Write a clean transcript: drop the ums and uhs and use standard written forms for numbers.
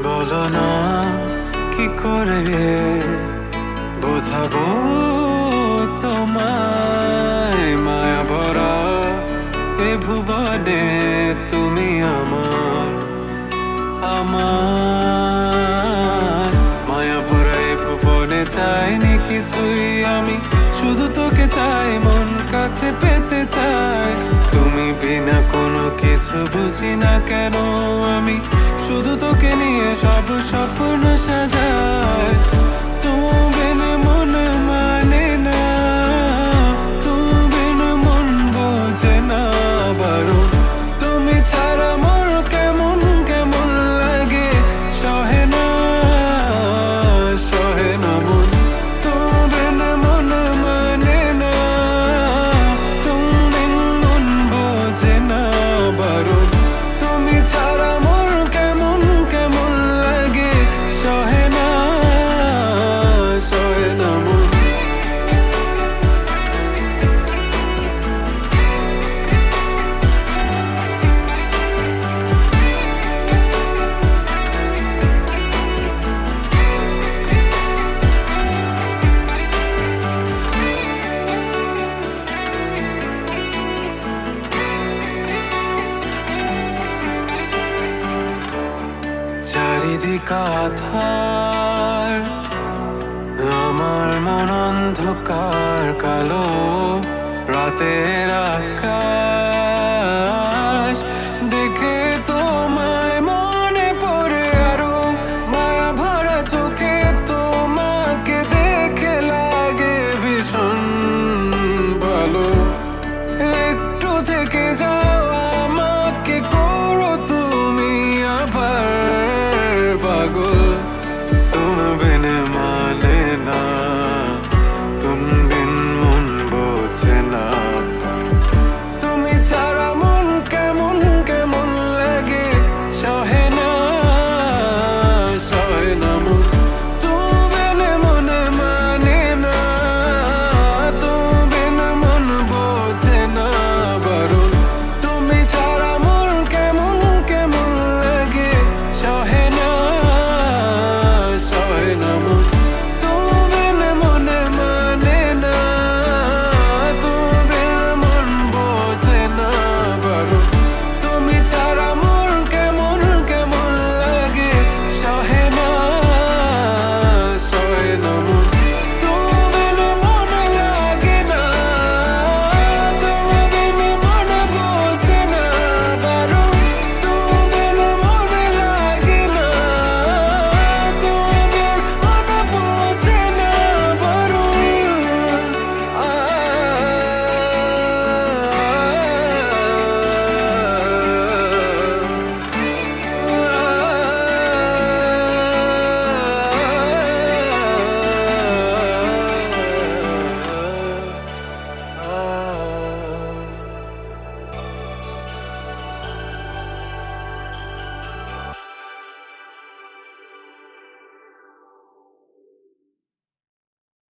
বলো না কি করে বোঝাবো তোমায়, মায়া ভরা এ ভুবনে তুমি আমার আমার মায়া ভরা এ ভুবনে চাইনি কিছুই আমি, শুধু তোকে চাই, মন কাছে পেতে চাই। তুমি বিনা কোনো কিছু বুঝি না কেন আমি, শুধু তোকে নিয়ে সব স্বপ্ন সাজাই। তুমি বিনে মন মানে না, তুমি বিনে মন বোঝে না বারণ। তুমি ছাড়া মোর কেমন কেমন লাগে, সহে না সহে না মন। তুমি বিনে মন মানে না, তুমি বিন মন বোঝে না বারণ। তুমি ছাড়া মোর কেমন কেমন লাগে, সহে না সহে না মন। চারিদিক আধার, আমার মন অন্ধকার কালো, রাতের আকাশ